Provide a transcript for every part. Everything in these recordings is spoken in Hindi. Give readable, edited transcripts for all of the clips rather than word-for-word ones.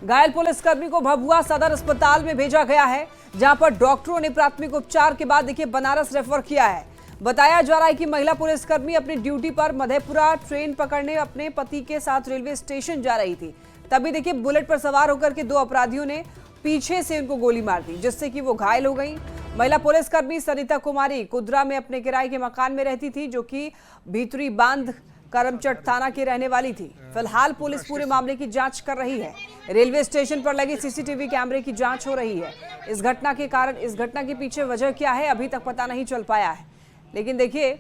घायल पुलिसकर्मी को भभुआ सदर अस्पताल में भेजा गया है, जहां पर डॉक्टरों ने प्राथमिक उपचार के बाद देखिए बनारस रेफर किया है। बताया जा रहा है कि महिला पुलिसकर्मी अपनी ड्यूटी पर मधेपुरा ट्रेन पकड़ने अपने पति के साथ रेलवे स्टेशन जा रही थी। तभी देखिए बुलेट पर सवार होकर के दो अपराधियों ने पीछे से उनको गोली मार दी, जिससे कि वो घायल हो गई। महिला पुलिसकर्मी सरिता कुमारी कुदरा में अपने किराए के मकान में रहती थी, जो कि भीतरी बांध करमचट थाना की रहने वाली थी। फिलहाल पुलिस पूरे मामले की जांच कर रही है। रेलवे स्टेशन पर लगे सीसीटीवी कैमरे की जांच हो रही है। इस घटना के पीछे वजह क्या है अभी तक पता नहीं चल पाया है। लेकिन देखिए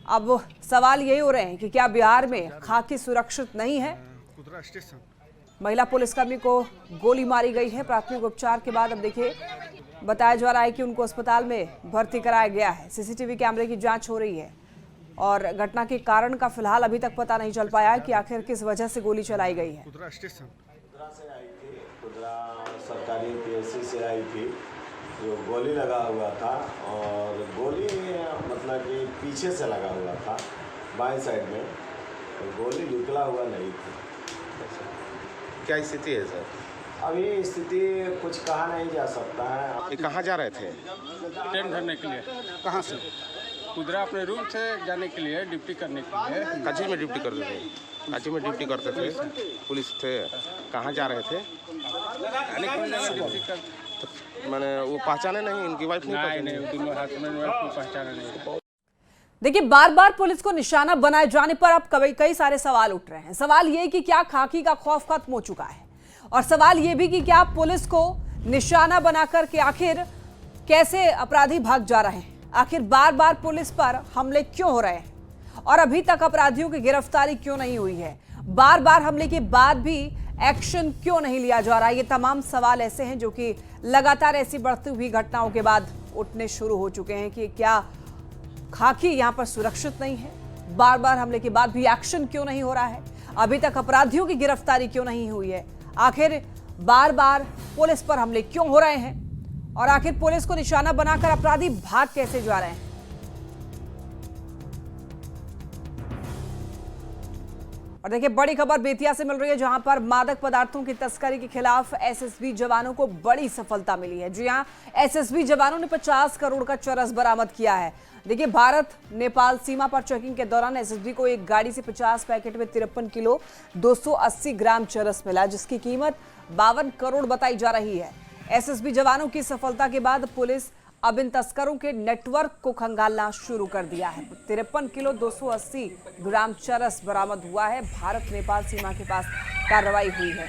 अब सवाल यही हो रहे हैं कि क्या बिहार में खाकी सुरक्षित नहीं है। महिला पुलिसकर्मी को गोली मारी गई है। प्राथमिक उपचार के बाद अब देखिए बताया जा रहा है कि उनको अस्पताल में भर्ती कराया गया है। सीसीटीवी कैमरे की जांच हो रही है और घटना के कारण का फिलहाल अभी तक पता नहीं चल पाया है कि आखिर किस वजह से गोली चलाई गई है। कुदरा स्टेशन से आई थी, कुदरा सरकारी पीएससी से आई थी, जो गोली लगा हुआ था और गोली मतलब कि पीछे से लगा हुआ था बाएं साइड में, तो गोली निकला हुआ नहीं थी। क्या स्थिति है सर? अभी स्थिति कुछ कहा नहीं जा सकता है। ये कहाँ जा रहे थे? ट्रेन भरने के लिए। कहाँ से? कुदरा अपने रूम से जाने के लिए, ड्यूटी करने के लिए। काची में ड्यूटी करते थे? काची में ड्यूटी करते थे? पुलिस थे। कहाँ जा रहे थे? ड्यूटी कर तो मैंने वो पहचाने नहीं, इनकी वाइफ नहीं नहीं पहचाने? दोनों हाथ में को पहचाना नहीं। देखिए बार बार पुलिस को निशाना बनाए जाने पर अब कई सारे सवाल उठ रहे हैं। सवाल ये कि क्या खाकी का खौफ खत्म हो चुका है, और सवाल ये भी कि क्या पुलिस को निशाना बनाकर के आखिर कैसे अपराधी भाग जा रहे हैं। आखिर बार बार पुलिस पर हमले क्यों हो रहे हैं और अभी तक अपराधियों की गिरफ्तारी क्यों नहीं हुई है। बार बार हमले के बाद भी एक्शन क्यों नहीं लिया जा रहा है। ये तमाम सवाल ऐसे हैं जो कि लगातार ऐसी बढ़ती हुई घटनाओं के बाद उठने शुरू हो चुके हैं कि क्या खाकी यहां पर सुरक्षित नहीं है। बार बार हमले के बाद भी एक्शन क्यों नहीं हो रहा है, अभी तक अपराधियों की गिरफ्तारी क्यों नहीं हुई है। आखिर बार बार पुलिस पर हमले क्यों हो रहे हैं और आखिर पुलिस को निशाना बनाकर अपराधी भाग कैसे जा रहे हैं। और देखिए बड़ी खबर बेतिया से मिल रही है, जहां पर मादक पदार्थों की तस्करी के खिलाफ एसएसबी जवानों को बड़ी सफलता मिली है। जी हां, एसएसबी जवानों ने 50 करोड़ का चरस बरामद किया है। देखिए भारत नेपाल सीमा पर चेकिंग के दौरान एसएसबी को एक गाड़ी से 50 पैकेट में 53 किलो 280 ग्राम चरस मिला, जिसकी कीमत 52 करोड़ बताई जा रही है। एसएसबी जवानों की सफलता के बाद पुलिस अब इन तस्करों के नेटवर्क को खंगालना शुरू कर दिया है। 53 किलो 280 ग्राम चरस बरामद हुआ है। भारत नेपाल सीमा के पास कार्रवाई हुई है।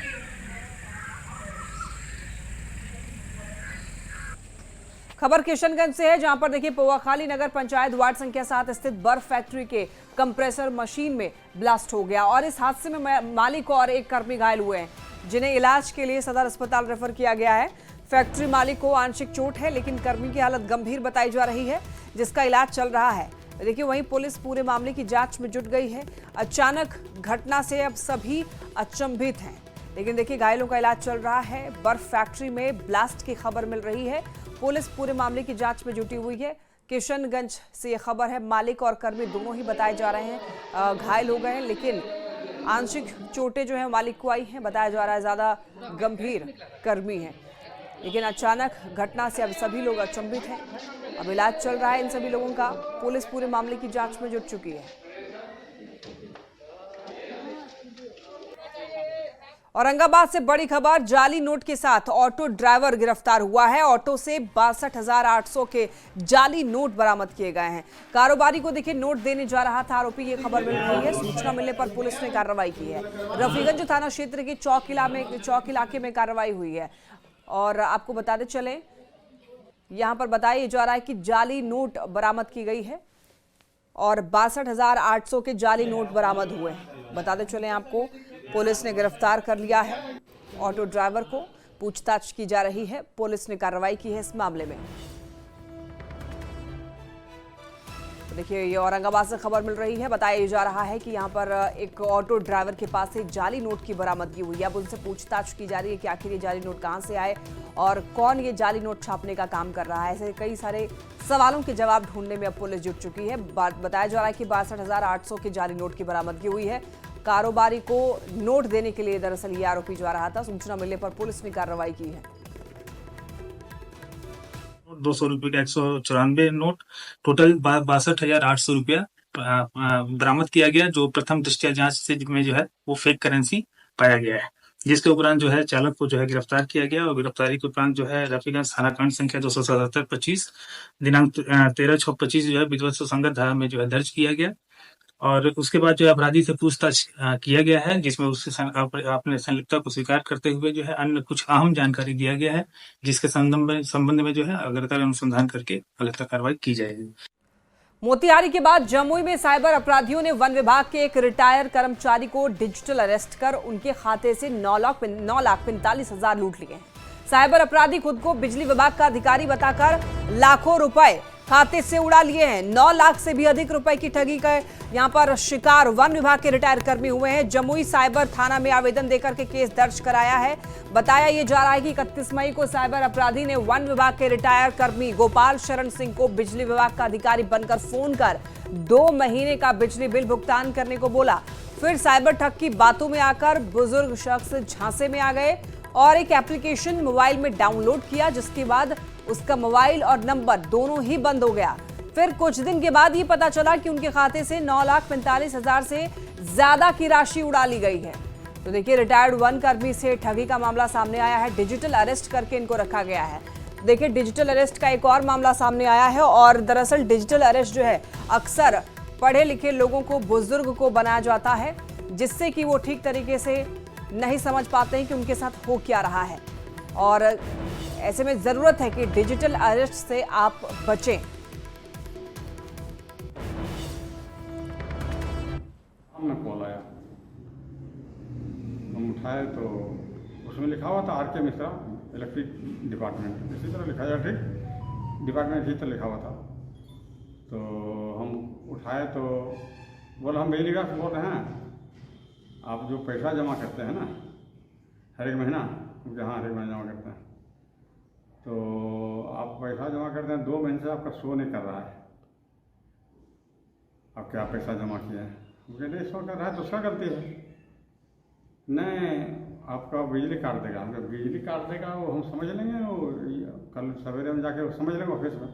खबर किशनगंज से है, जहां पर देखिए पोवाखाली नगर पंचायत वार्ड संख्या 7 स्थित बर्फ फैक्ट्री के कंप्रेसर मशीन में ब्लास्ट हो गया और इस हादसे में मालिक और एक कर्मी घायल हुए हैं, जिन्हें इलाज के लिए सदर अस्पताल रेफर किया गया है। फैक्ट्री मालिक को आंशिक चोट है, लेकिन कर्मी की हालत गंभीर बताई जा रही है, जिसका इलाज चल रहा है। देखिए वहीं पुलिस पूरे मामले की जांच में जुट गई है। अचानक घटना से अब सभी अचंभित हैं, लेकिन देखिए घायलों का इलाज चल रहा है। बर्फ फैक्ट्री में ब्लास्ट की खबर मिल रही है। पुलिस पूरे मामले की जांच में जुटी हुई है। किशनगंज से ये खबर है, मालिक और कर्मी दोनों ही बताए जा रहे हैं घायल हो गए हैं, लेकिन आंशिक चोटें जो है मालिक को आई हैं। बताया जा रहा है ज्यादा गंभीर कर्मी है, लेकिन अचानक घटना से अब सभी लोग अचंभित हैं। अब इलाज चल रहा है इन सभी लोगों का। पुलिस पूरे मामले की जांच में जुट चुकी है। औरंगाबाद से बड़ी खबर, जाली नोट के साथ ऑटो ड्राइवर गिरफ्तार हुआ है। ऑटो से 62,800 के जाली नोट बरामद किए गए हैं। कारोबारी को देखिए नोट देने जा रहा था आरोपी, ये खबर मिल रही है। सूचना मिलने पर पुलिस ने कार्रवाई की है। रफीगंज थाना क्षेत्र के चौक इलाके में कार्रवाई हुई है। और आपको बताते चले, यहां पर बताया जा रहा है कि जाली नोट बरामद की गई है और 62,800 के जाली नोट बरामद हुए हैं। बताते चले आपको, पुलिस ने गिरफ्तार कर लिया है ऑटो ड्राइवर को। पूछताछ की जा रही है। पुलिस ने कार्रवाई की है इस मामले में। देखिए ये औरंगाबाद से खबर मिल रही है। बताया जा रहा है कि यहाँ पर एक ऑटो ड्राइवर के पास से जाली नोट की बरामदगी हुई है। अब उनसे पूछताछ की जा रही है कि आखिर ये जाली नोट कहां से आए और कौन ये जाली नोट छापने का काम कर रहा है। ऐसे कई सारे सवालों के जवाब ढूंढने में अब पुलिस जुट चुकी है। बताया जा रहा है कि 62,800 के जाली नोट की बरामदगी हुई है। कारोबारी को नोट देने के लिए दरअसल ये आरोपी जा रहा था। सूचना मिलने पर पुलिस ने कार्रवाई की है। 200 रुपये का 194 नोट, टोटल 62,800 रुपया बरामद किया गया, जो प्रथम दृष्टया जांच से में जो है वो फेक करेंसी पाया गया है, जिसके उपरांत जो है चालक को जो है गिरफ्तार किया गया और गिरफ्तारी के उपरांत जो है रफीगंज थाना कांड संख्या 277-25 दिनांक 13/6/25 जो है विधिवत सुसंगत धारा में जो है दर्ज किया गया और उसके बाद जो है अपराधी से पूछताछ किया गया है, जिसमें उससे अपने संलिप्तता को स्वीकार करते हुए जो है अन्य कुछ अहम जानकारी दिया गया है, जिसके संबंध में जो है अग्रतर अनुसंधान करके अग्रतर कार्रवाई की जाएगी। मोतिहारी के बाद जमुई में साइबर अपराधियों ने वन विभाग के एक रिटायर कर्मचारी को डिजिटल अरेस्ट कर उनके खाते से 9,45,000 लूट लिए हैं। साइबर अपराधी खुद को बिजली विभाग का अधिकारी बताकर लाखों रुपए खाते से उड़ा लिए हैं। 9 लाख से भी अधिक रुपए की ठगी का यहां पर शिकार वन विभाग के रिटायर कर्मी हुए हैं। जमुई साइबर थाना में आवेदन देकर के केस दर्ज कराया है। बताया ये जा रहा है कि 31 मई को साइबर अपराधी ने वन विभाग के रिटायर कर्मी गोपाल शरण सिंह को बिजली विभाग का अधिकारी बनकर फोन कर 2 महीने का बिजली बिल भुगतान करने को बोला। फिर साइबर ठग की बातों में आकर बुजुर्ग शख्स झांसे में आ गए और एक एप्लीकेशन मोबाइल में डाउनलोड किया, जिसके बाद उसका मोबाइल और नंबर दोनों ही बंद हो गया। फिर कुछ दिन के बाद ये पता चला कि उनके खाते से 9,45,000 से ज्यादा की राशि उड़ा ली गई है। तो देखिए, रिटायर्ड वन कर्मी से ठगी का मामला सामने आया है। डिजिटल अरेस्ट करके इनको रखा गया है। देखिए, डिजिटल अरेस्ट का एक और मामला सामने आया है और दरअसल डिजिटल अरेस्ट जो है अक्सर पढ़े लिखे लोगों को, बुजुर्ग को बनाया जाता है, जिससे कि वो ठीक तरीके से नहीं समझ पाते हैं कि उनके साथ हो क्या रहा है और ऐसे में जरूरत है कि डिजिटल अरेस्ट से आप बचें। हमने कॉल आया, हम उठाए तो उसमें लिखा हुआ था आर.के. मिश्रा, इलेक्ट्रिक डिपार्टमेंट, इसी तरह लिखा जाए, ठीक डिपार्टमेंट इसी तरह लिखा हुआ था। तो हम उठाए तो बोला हम बिजली विभाग से बोल रहे हैं, आप जो पैसा जमा करते हैं ना हर एक महीना, हाँ हर एक महीना जमा करते हैं, तो आप पैसा जमा करते हैं 2 महीने से आपका शो नहीं कर रहा है, आप क्या पैसा जमा किए हैं? मुझे नहीं शो कर रहा है तो उसका गलती है। नहीं, आपका बिजली काट देगा। हमको बिजली काट देगा वो हम समझ लेंगे, वो कल सवेरे में जाके समझ लेंगे ऑफिस में।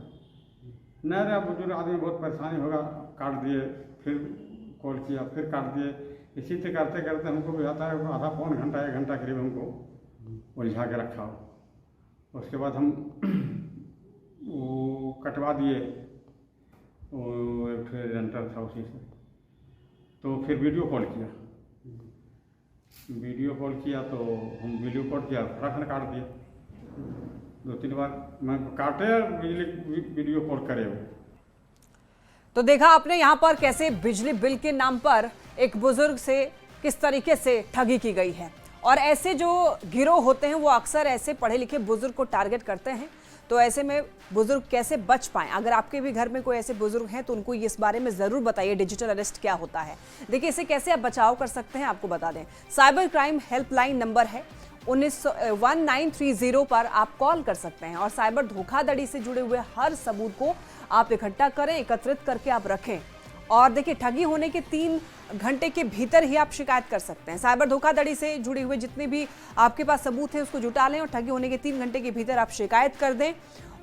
नहीं रे, बुजुर्ग आदमी बहुत परेशानी होगा, काट दिए, फिर कॉल किया, फिर काट दिए, इसी से करते करते हमको भी आता है आधा पौन घंटा 1 घंटा करीब हमको उलझा के रखा। उसके बाद हम वो कटवा दिए, वो फिर रेंटर था उसी से, तो फिर वीडियो कॉल किया। वीडियो कॉल किया तो हम वीडियो कॉल किया, फटाफट काट दिए। 2-3 बार मैं काटे और बिजली वीडियो कॉल करे। तो देखा आपने यहाँ पर कैसे बिजली बिल के नाम पर एक बुजुर्ग से किस तरीके से ठगी की गई है और ऐसे जो गिरोह होते हैं वो अक्सर ऐसे पढ़े लिखे बुजुर्ग को टारगेट करते हैं। तो ऐसे में बुजुर्ग कैसे बच पाएं? अगर आपके भी घर में कोई ऐसे बुजुर्ग हैं तो उनको इस बारे में जरूर बताइए डिजिटल अरेस्ट क्या होता है। देखिए, इसे कैसे आप बचाव कर सकते हैं आपको बता दें। साइबर क्राइम हेल्पलाइन नंबर है 1930 पर आप कॉल कर सकते हैं और साइबर धोखाधड़ी से जुड़े हुए हर सबूत को आप इकट्ठा करें, एकत्रित करके आप रखें। और देखिए, ठगी होने के 3 घंटे के भीतर ही आप शिकायत कर सकते हैं। साइबर धोखाधड़ी से जुड़े हुए जितने भी आपके पास सबूत हैं उसको जुटा लें और ठगी होने के 3 घंटे के भीतर आप शिकायत कर दें।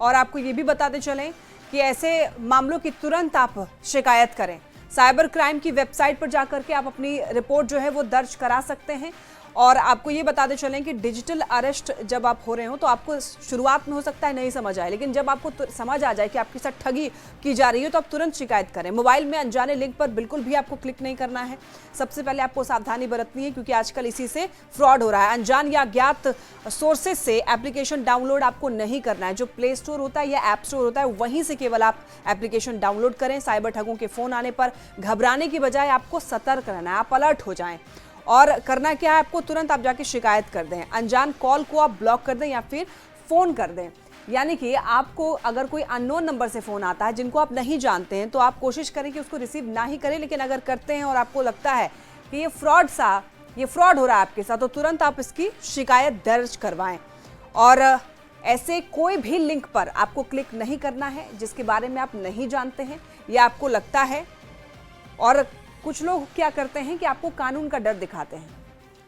और आपको ये भी बताते चलें कि ऐसे मामलों की तुरंत आप शिकायत करें। साइबर क्राइम की वेबसाइट पर जाकर के आप अपनी रिपोर्ट जो है वो दर्ज करा सकते हैं। और आपको ये बताते चलें कि डिजिटल अरेस्ट जब आप हो रहे हो तो आपको शुरुआत में हो सकता है नहीं समझ आए, लेकिन जब आपको समझ आ जाए कि आपके साथ ठगी की जा रही है तो आप तुरंत शिकायत करें। मोबाइल में अनजाने लिंक पर बिल्कुल भी आपको क्लिक नहीं करना है। सबसे पहले आपको सावधानी बरतनी है क्योंकि आजकल इसी से फ्रॉड हो रहा है। अनजान या अज्ञात सोर्सेज से एप्लीकेशन डाउनलोड आपको नहीं करना है। जो प्ले स्टोर होता है या ऐप स्टोर होता है वहीं से केवल आप एप्लीकेशन डाउनलोड करें। साइबर ठगों के फोन आने पर घबराने की बजाय आपको सतर्क रहना है, आप अलर्ट हो जाएं। और करना क्या है, आपको तुरंत आप जाके शिकायत कर दें। अनजान कॉल को आप ब्लॉक कर दें या फिर फ़ोन कर दें। यानी कि आपको अगर कोई अननोन नंबर से फ़ोन आता है जिनको आप नहीं जानते हैं तो आप कोशिश करें कि उसको रिसीव ना ही करें, लेकिन अगर करते हैं और आपको लगता है कि ये फ्रॉड हो रहा है आपके साथ तो तुरंत आप इसकी शिकायत दर्ज करवाएं। और ऐसे कोई भी लिंक पर आपको क्लिक नहीं करना है जिसके बारे में आप नहीं जानते हैं या आपको लगता है। और कुछ लोग क्या करते हैं कि आपको कानून का डर दिखाते हैं।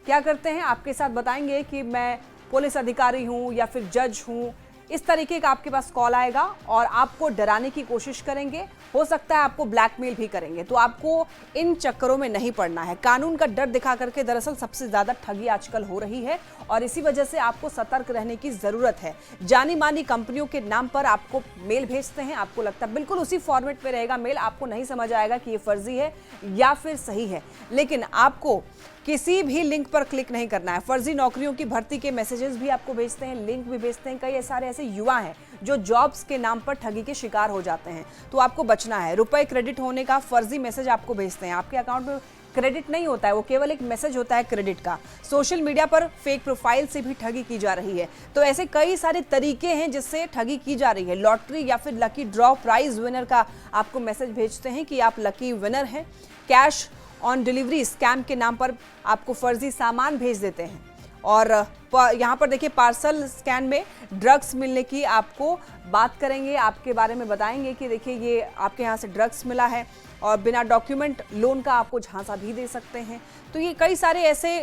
क्या करते हैं आपके साथ बताएंगे कि मैं पुलिस अधिकारी हूं या फिर जज हूं, इस तरीके का आपके पास कॉल आएगा और आपको डराने की कोशिश करेंगे, हो सकता है आपको ब्लैकमेल भी करेंगे। तो आपको इन चक्करों में नहीं पड़ना है। कानून का डर दिखा करके दरअसल सबसे ज्यादा ठगी आजकल हो रही है और इसी वजह से आपको सतर्क रहने की जरूरत है। जानी मानी कंपनियों के नाम पर आपको मेल भेजते हैं, आपको लगता है बिल्कुल उसी फॉर्मेट में रहेगा मेल, आपको नहीं समझ आएगा कि ये फर्जी है या फिर सही है, लेकिन आपको किसी भी लिंक पर क्लिक नहीं करना है। फर्जी नौकरियों की भर्ती के मैसेजेस भी आपको भेजते हैं, लिंक भी भेजते हैं। कई सारे ऐसे युवा हैं जो जॉब्स के नाम पर ठगी के शिकार हो जाते हैं, तो आपको बचना है। रुपए क्रेडिट होने का फर्जी मैसेज आपको भेजते हैं, आपके अकाउंट में क्रेडिट नहीं होता है, वो केवल एक मैसेज होता है क्रेडिट का। सोशल मीडिया पर फेक प्रोफाइल से भी ठगी की जा रही है। तो ऐसे कई सारे तरीके हैं जिससे ठगी की जा रही है। लॉटरी या फिर लकी ड्रॉ प्राइज विनर का आपको मैसेज भेजते हैं कि आप लकी विनर हैं। कैश ऑन डिलीवरी स्कैम के नाम पर आपको फर्जी सामान भेज देते हैं। और यहाँ पर देखिए पार्सल स्कैन में ड्रग्स मिलने की आपको बात करेंगे, आपके बारे में बताएंगे कि देखिए ये आपके यहाँ से ड्रग्स मिला है और बिना डॉक्यूमेंट लोन का आपको झांसा भी दे सकते हैं। तो ये कई सारे ऐसे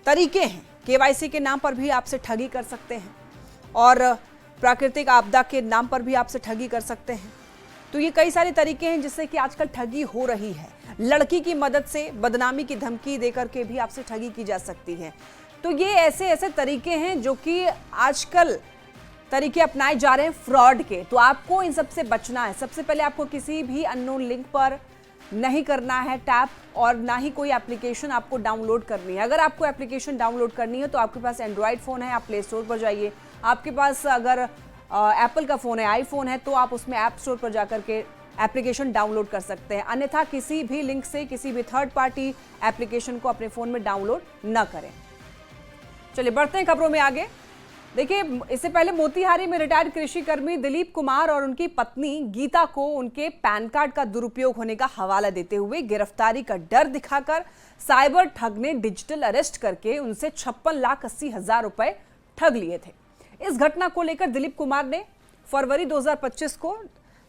तरीके हैं। केवाईसी के नाम पर भी आपसे ठगी कर सकते हैं और प्राकृतिक आपदा के नाम पर भी आपसे ठगी कर सकते हैं। तो ये कई सारे तरीके हैं जिससे कि आजकल ठगी हो रही है। लड़की की मदद से बदनामी की धमकी देकर के भी आपसे ठगी की जा सकती है। तो ये ऐसे तरीके हैं जो कि आजकल तरीके अपनाए जा रहे हैं फ्रॉड के। तो आपको इन सब से बचना है। सबसे पहले आपको किसी भी अननोन लिंक पर नहीं करना है टैप, और ना ही कोई एप्लीकेशन आपको डाउनलोड करनी है। अगर आपको एप्लीकेशन डाउनलोड करनी है तो आपके पास एंड्रॉयड फ़ोन है, आप प्ले स्टोर पर जाइए। आपके पास अगर एप्पल का फ़ोन है, आईफोन है, तो आप उसमें ऐप स्टोर पर जाकर के एप्लीकेशन डाउनलोड कर सकते हैं। अन्यथा किसी भी लिंक से किसी भी थर्ड पार्टी एप्लीकेशन को अपने फ़ोन में डाउनलोड न करें। चलिए बढ़ते हैं खबरों में आगे। देखिए, इससे पहले मोतिहारी में रिटायर्ड कृषि कर्मी दिलीप कुमार और उनकी पत्नी गीता को उनके पैन कार्ड का दुरुपयोग होने का हवाला देते हुए गिरफ्तारी का डर दिखाकर साइबर ठग ने डिजिटल अरेस्ट करके उनसे 56,80,000 रुपए ठग लिए थे। इस घटना को लेकर दिलीप कुमार ने फरवरी 2025 को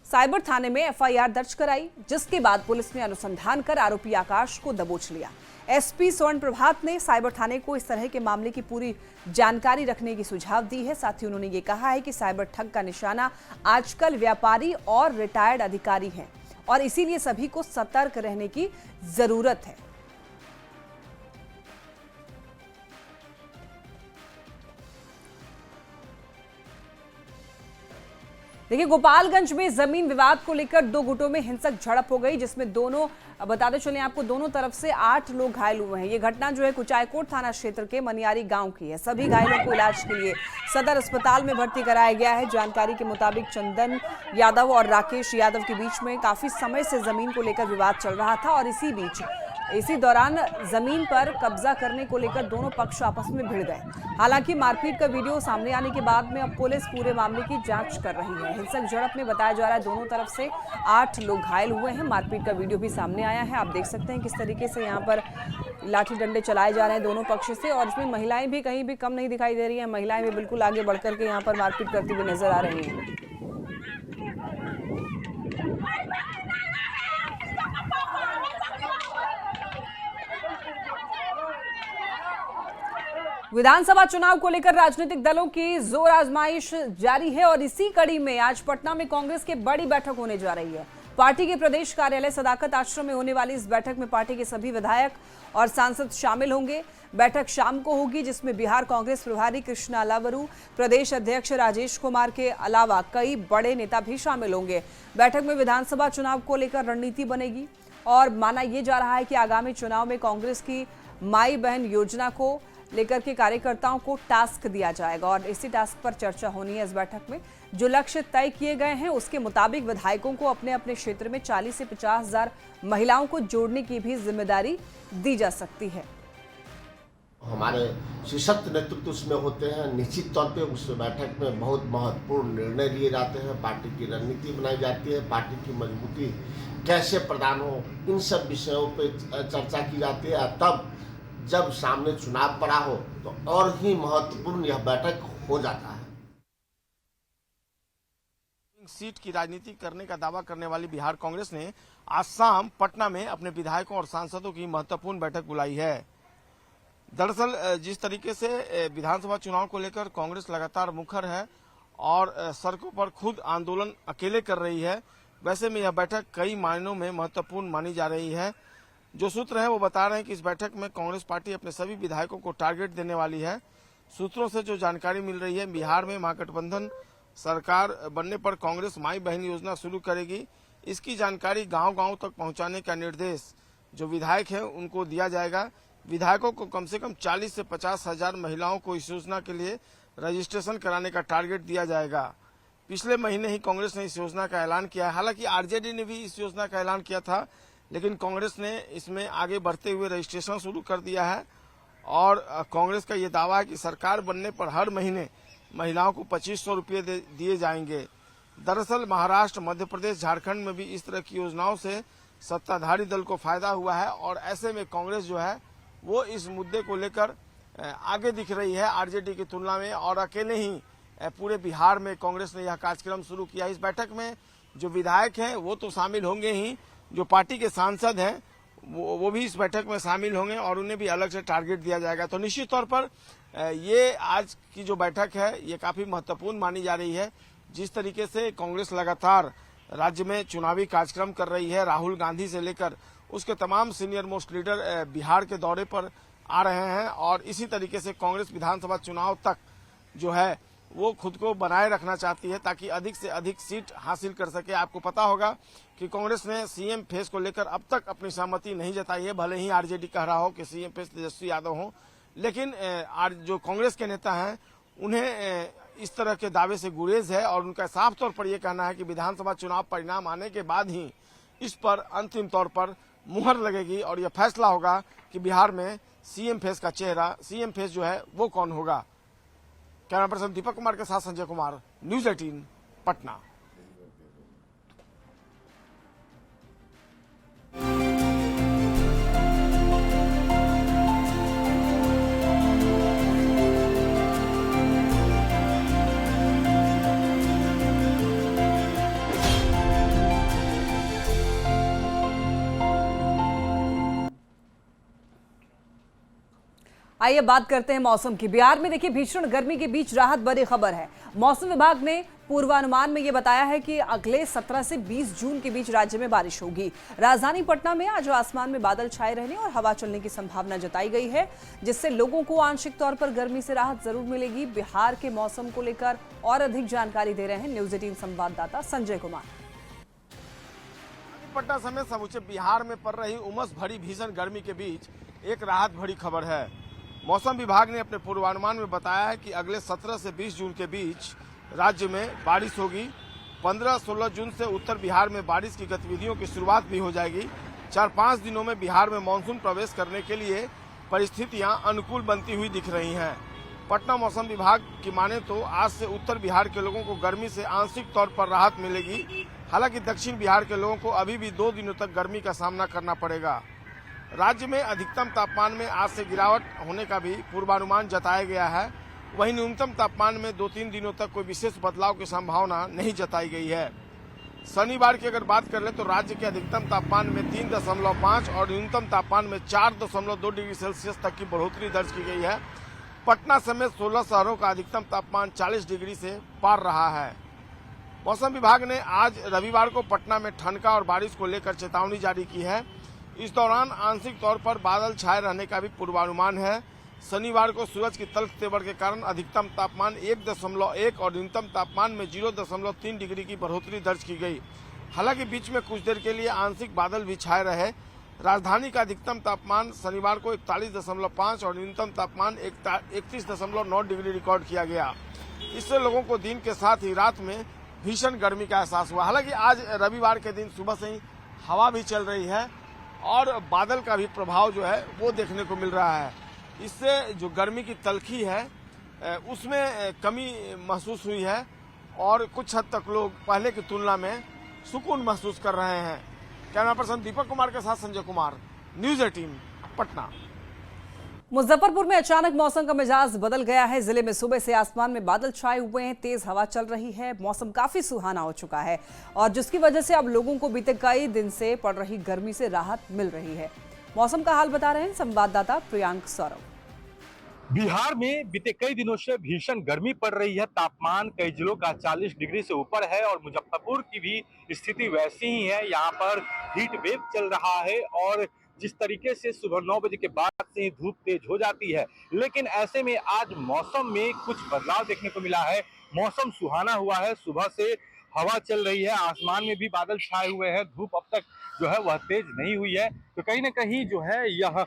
साइबर थाने में एफआईआर दर्ज कराई, जिसके बाद पुलिस ने अनुसंधान कर आरोपी आकाश को दबोच लिया। एसपी स्वर्ण प्रभात ने साइबर थाने को इस तरह के मामले की पूरी जानकारी रखने की सुझाव दी है। साथ ही उन्होंने ये कहा है कि साइबर ठग का निशाना आजकल व्यापारी और रिटायर्ड अधिकारी हैं और इसीलिए सभी को सतर्क रहने की जरूरत है। देखिए, गोपालगंज में जमीन विवाद को लेकर दो गुटों में हिंसक झड़प हो गई, जिसमें दोनों बताते चले आपको दोनों तरफ से 8 लोग घायल हुए हैं। ये घटना जो है कुचायकोट थाना क्षेत्र के मनियारी गांव की है। सभी घायलों को इलाज के लिए सदर अस्पताल में भर्ती कराया गया है। जानकारी के मुताबिक चंदन यादव और राकेश यादव के बीच में काफी समय से जमीन को लेकर विवाद चल रहा था और इसी दौरान जमीन पर कब्जा करने को लेकर दोनों पक्ष आपस में भिड़ गए। हालांकि मारपीट का वीडियो सामने आने के बाद में अब पुलिस पूरे मामले की जांच कर रही है। हिंसक झड़प में बताया जा रहा है दोनों तरफ से 8 लोग घायल हुए हैं। मारपीट का वीडियो भी सामने आया है। आप देख सकते हैं किस तरीके से यहाँ पर लाठी डंडे चलाए जा रहे हैं दोनों पक्ष से, और इसमें महिलाएं भी कहीं भी कम नहीं दिखाई दे रही हैं। महिलाएं भी बिल्कुल आगे बढ़कर के यहाँ पर मारपीट करती हुई नजर आ रही हैं। विधानसभा चुनाव को लेकर राजनीतिक दलों की जोर आजमाइश जारी है और इसी कड़ी में आज पटना में कांग्रेस की बड़ी बैठक होने जा रही है। पार्टी के प्रदेश कार्यालय सदाकत आश्रम में होने वाली इस बैठक में पार्टी के सभी विधायक और सांसद शामिल होंगे। बैठक शाम को होगी, जिसमें बिहार कांग्रेस प्रभारी कृष्णा अलावरू, प्रदेश अध्यक्ष राजेश कुमार के अलावा कई बड़े नेता भी शामिल होंगे। बैठक में विधानसभा चुनाव को लेकर रणनीति बनेगी और माना यह जा रहा है कि आगामी चुनाव में कांग्रेस की माई बहन योजना को लेकर के कार्यकर्ताओं को टास्क दिया जाएगा और इसी टास्क पर चर्चा होनी है। इस बैठक में जो लक्ष्य तय किए गए हैं उसके मुताबिक विधायकों को अपने अपने क्षेत्र में 40 से 50,000 महिलाओं को जोड़ने की भी जिम्मेदारी दी जा सकती है। हमारे सशक्त नेतृत्व उसमें होते हैं। निश्चित तौर पे उस बैठक में बहुत महत्वपूर्ण निर्णय लिए जाते हैं। पार्टी की रणनीति बनाई जाती है, पार्टी की मजबूती कैसे प्रदान हो, इन सब विषयों पे चर्चा की जाती है। तब जब सामने चुनाव पड़ा हो तो और ही महत्वपूर्ण यह बैठक हो जाता है। सीट की राजनीति करने का दावा करने वाली बिहार कांग्रेस ने आज शाम पटना में अपने विधायकों और सांसदों की महत्वपूर्ण बैठक बुलाई है। दरअसल जिस तरीके से विधानसभा चुनाव को लेकर कांग्रेस लगातार मुखर है और सड़कों पर खुद आंदोलन अकेले कर रही है, वैसे में यह बैठक कई मायनों में महत्वपूर्ण मानी जा रही है। जो सूत्र हैं वो बता रहे हैं कि इस बैठक में कांग्रेस पार्टी अपने सभी विधायकों को टारगेट देने वाली है। सूत्रों से जो जानकारी मिल रही है, बिहार में महागठबंधन सरकार बनने पर कांग्रेस माई बहन योजना शुरू करेगी। इसकी जानकारी गांव-गांव तक पहुंचाने का निर्देश जो विधायक हैं उनको दिया जाएगा। विधायकों को कम से कम 40 से 50 हजार महिलाओं को इस योजना के लिए रजिस्ट्रेशन कराने का टारगेट दिया जाएगा। पिछले महीने ही कांग्रेस ने इस योजना का ऐलान किया है। हालांकि आरजेडी ने भी इस योजना का ऐलान किया था, लेकिन कांग्रेस ने इसमें आगे बढ़ते हुए रजिस्ट्रेशन शुरू कर दिया है और कांग्रेस का ये दावा है कि सरकार बनने पर हर महीने महिलाओं को 2500 रुपये दिए जाएंगे। दरअसल महाराष्ट्र, मध्य प्रदेश, झारखंड में भी इस तरह की योजनाओं से सत्ताधारी दल को फायदा हुआ है और ऐसे में कांग्रेस जो है वो इस मुद्दे को लेकर आगे दिख रही है आरजेडी की तुलना में और अकेले ही पूरे बिहार में कांग्रेस ने यह कार्यक्रम शुरू किया। इस बैठक में जो विधायक हैं वो तो शामिल होंगे ही, जो पार्टी के सांसद हैं वो भी इस बैठक में शामिल होंगे और उन्हें भी अलग से टारगेट दिया जाएगा। तो निश्चित तौर पर ये आज की जो बैठक है ये काफी महत्वपूर्ण मानी जा रही है। जिस तरीके से कांग्रेस लगातार राज्य में चुनावी कार्यक्रम कर रही है, राहुल गांधी से लेकर उसके तमाम सीनियर मोस्ट लीडर बिहार के दौरे पर आ रहे हैं और इसी तरीके से कांग्रेस विधानसभा चुनाव तक जो है वो खुद को बनाए रखना चाहती है ताकि अधिक से अधिक सीट हासिल कर सके। आपको पता होगा कि कांग्रेस ने सीएम फेस को लेकर अब तक अपनी सहमति नहीं जताई है, भले ही आरजेडी कह रहा हो कि सीएम फेस तेजस्वी यादव हो, लेकिन जो कांग्रेस के नेता हैं उन्हें इस तरह के दावे से गुरेज है और उनका साफ तौर पर यह कहना है कि विधानसभा चुनाव परिणाम आने के बाद ही इस पर अंतिम तौर पर मुहर लगेगी और यह फैसला होगा कि बिहार में सीएम फेस का चेहरा, सीएम फेस जो है वो कौन होगा। कैमरा पर्सन दीपक कुमार के साथ संजय कुमार, न्यूज 18 पटना। आइए बात करते हैं मौसम की। बिहार में देखिए भीषण गर्मी के बीच राहत बड़ी खबर है। मौसम विभाग ने पूर्वानुमान में ये बताया है कि अगले 17 से 20 जून के बीच राज्य में बारिश होगी। राजधानी पटना में आज आसमान में बादल छाए रहने और हवा चलने की संभावना जताई गई है, जिससे लोगों को आंशिक तौर पर गर्मी से राहत जरूर मिलेगी। बिहार के मौसम को लेकर और अधिक जानकारी दे रहे हैं न्यूज 18 संवाददाता संजय कुमार। पटना समेत समूचे बिहार में पड़ रही उमस भरी भीषण गर्मी के बीच एक राहत भरी खबर है। मौसम विभाग ने अपने पूर्वानुमान में बताया है कि अगले 17 से 20 जून के बीच राज्य में बारिश होगी। 15-16 जून से उत्तर बिहार में बारिश की गतिविधियों की शुरुआत भी हो जाएगी। 4-5 दिनों में बिहार में मानसून प्रवेश करने के लिए परिस्थितियां अनुकूल बनती हुई दिख रही हैं। पटना मौसम विभाग की माने तो आज से उत्तर बिहार के लोगों को गर्मी से आंशिक तौर पर राहत मिलेगी। हालांकि दक्षिण बिहार के लोगों को अभी भी 2 दिनों तक गर्मी का सामना करना पड़ेगा। राज्य में अधिकतम तापमान में आज से गिरावट होने का भी पूर्वानुमान जताया गया है। वहीं न्यूनतम तापमान में 2-3 दिनों तक कोई विशेष बदलाव की संभावना नहीं जताई गई है। शनिवार की अगर बात कर ले तो राज्य के अधिकतम तापमान में 3.5 और न्यूनतम तापमान में 4.2 डिग्री सेल्सियस तक की बढ़ोतरी दर्ज की गई है। पटना समेत 16 शहरों का अधिकतम तापमान 40 डिग्री से पार रहा है। मौसम विभाग ने आज रविवार को पटना में ठनका और बारिश को लेकर चेतावनी जारी की है। इस दौरान आंशिक तौर पर बादल छाए रहने का भी पूर्वानुमान है। शनिवार को सूरज की तल्ख तेवर के कारण अधिकतम तापमान 1.1 और न्यूनतम तापमान में 0.3 डिग्री की बढ़ोतरी दर्ज की गई। हालांकि बीच में कुछ देर के लिए आंशिक बादल भी छाए रहे। राजधानी का अधिकतम तापमान शनिवार को 41.5 और न्यूनतम तापमान 31.9 डिग्री रिकॉर्ड किया गया। इससे लोगों को दिन के साथ ही रात में भीषण गर्मी का एहसास हुआ। हालांकि आज रविवार के दिन सुबह से ही हवा भी चल रही है और बादल का भी प्रभाव जो है वो देखने को मिल रहा है। इससे जो गर्मी की तलखी है उसमें कमी महसूस हुई है और कुछ हद तक लोग पहले की तुलना में सुकून महसूस कर रहे हैं। कैमरा पर्सन दीपक कुमार के साथ संजय कुमार, न्यूज 18 पटना। मुजफ्फरपुर में अचानक मौसम का मिजाज बदल गया है। जिले में सुबह से आसमान में बादल छाए हुए हैं, तेज हवा चल रही है, मौसम काफी सुहाना हो चुका है और जिसकी वजह से अब लोगों को बीते कई दिन से पड़ रही गर्मी से राहत मिल रही है। मौसम का हाल बता रहे हैं संवाददाता प्रियांक सौरभ। बिहार में बीते कई दिनों से भीषण गर्मी पड़ रही है। तापमान कई जिलों का 40 डिग्री से ऊपर है और मुजफ्फरपुर की भी स्थिति वैसी ही है। यहाँ पर हीट वेव चल रहा है और जिस तरीके से सुबह 9 बजे के बाद से ही धूप तेज हो जाती है, लेकिन ऐसे में आज मौसम में कुछ बदलाव देखने को मिला है। मौसम सुहाना हुआ है, सुबह से हवा चल रही है, आसमान में भी बादल छाए हुए हैं, धूप अब तक जो है वह तेज नहीं हुई है। तो कहीं ना कहीं जो है यह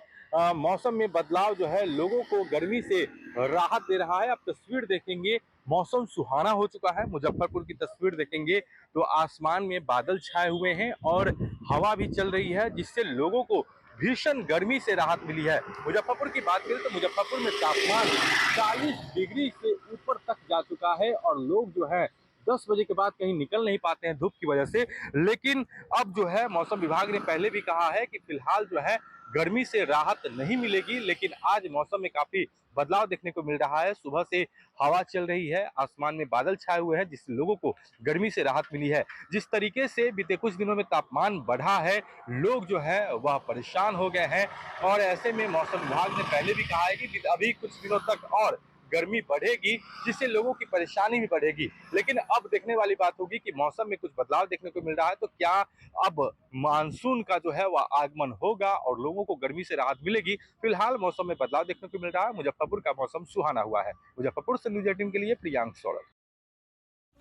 मौसम में बदलाव जो है लोगों को गर्मी से राहत दे रहा है। अब तस्वीर देखेंगे, मौसम सुहाना हो चुका है। मुजफ्फरपुर की तस्वीर देखेंगे तो आसमान में बादल छाए हुए हैं और हवा भी चल रही है, जिससे लोगों को भीषण गर्मी से राहत मिली है। मुजफ्फरपुर की बात करें तो मुजफ्फरपुर में तापमान 40 डिग्री से ऊपर तक जा चुका है और लोग जो है 10 बजे के बाद कहीं निकल नहीं पाते हैं धूप की वजह से। लेकिन अब जो है मौसम विभाग ने पहले भी कहा है कि फिलहाल जो है गर्मी से राहत नहीं मिलेगी, लेकिन आज मौसम में काफी बदलाव देखने को मिल रहा है। सुबह से हवा चल रही है, आसमान में बादल छाए हुए हैं, जिससे लोगों को गर्मी से राहत मिली है। जिस तरीके से बीते कुछ दिनों में तापमान बढ़ा है, लोग जो है वह परेशान हो गए हैं और ऐसे में मौसम विभाग ने पहले भी कहा है कि अभी कुछ दिनों तक और गर्मी बढ़ेगी, जिससे लोगों की परेशानी भी बढ़ेगी। लेकिन अब देखने वाली बात होगी कि मौसम में कुछ बदलाव देखने को मिल रहा है, तो क्या अब मानसून का जो है वह आगमन होगा और लोगों को गर्मी से राहत मिलेगी। फिलहाल मौसम में बदलाव देखने को मिल रहा है। मुजफ्फरपुर का मौसम सुहाना हुआ है। मुजफ्फरपुर से न्यूज 18 के लिए प्रियांक सौरभ।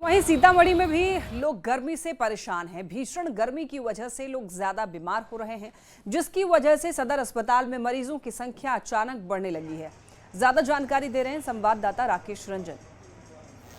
वहीं सीतामढ़ी में भी लोग गर्मी से परेशान हैं। भीषण गर्मी की वजह से लोग ज्यादा बीमार हो रहे हैं, जिसकी वजह से सदर अस्पताल में मरीजों की संख्या अचानक बढ़ने लगी है। ज्यादा जानकारी दे रहे हैं संवाददाता राकेश रंजन।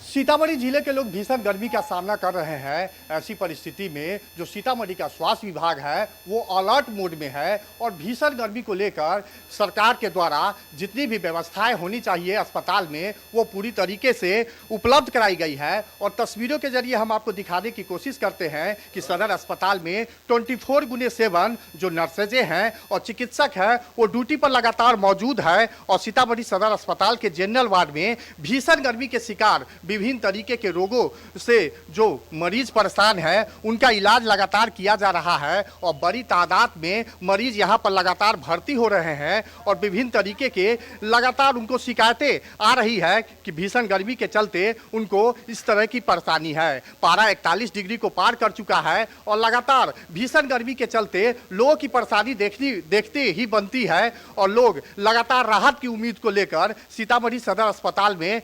सीतामढ़ी जिले के लोग भीषण गर्मी का सामना कर रहे हैं। ऐसी परिस्थिति में जो सीतामढ़ी का स्वास्थ्य विभाग है वो अलर्ट मोड में है और भीषण गर्मी को लेकर सरकार के द्वारा जितनी भी व्यवस्थाएं होनी चाहिए अस्पताल में वो पूरी तरीके से उपलब्ध कराई गई है। और तस्वीरों के जरिए हम आपको दिखाने की कोशिश करते हैं कि सदर अस्पताल में 24/7 जो नर्सेजें हैं और चिकित्सक हैं वो ड्यूटी पर लगातार मौजूद है। और सीतामढ़ी सदर अस्पताल के जनरल वार्ड में भीषण गर्मी के शिकार विभिन्न तरीके के रोगों से जो मरीज परेशान हैं उनका इलाज लगातार किया जा रहा है और बड़ी तादाद में मरीज यहां पर लगातार भर्ती हो रहे हैं और विभिन्न तरीके के लगातार उनको शिकायतें आ रही है कि भीषण गर्मी के चलते उनको इस तरह की परेशानी है। पारा 41 डिग्री को पार कर चुका है और लगातार भीषण गर्मी के चलते लोगों की परेशानी देखते ही बनती है और लोग लगातार राहत की उम्मीद को लेकर सीतामढ़ी सदर अस्पताल में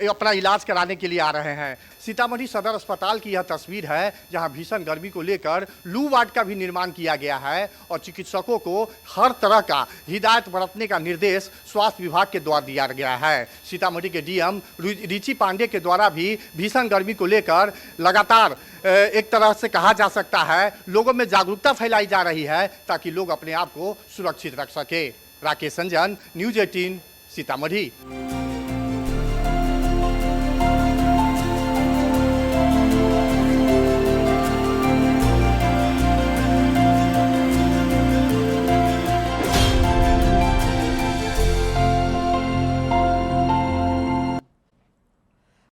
अपना इलाज कराने के लिए आ रहे हैं। सीतामढ़ी सदर अस्पताल की यह तस्वीर है जहां भीषण गर्मी को लेकर लू वार्ड का भी निर्माण किया गया है और चिकित्सकों को हर तरह का हिदायत बरतने का निर्देश स्वास्थ्य विभाग के द्वारा दिया गया है। सीतामढ़ी के डीएम रिची पांडे के द्वारा भी भीषण गर्मी को लेकर लगातार एक तरह से कहा जा सकता है लोगों में जागरूकता फैलाई जा रही है ताकि लोग अपने आप को सुरक्षित रख सके। राकेश रंजन, न्यूज 18 सीतामढ़ी।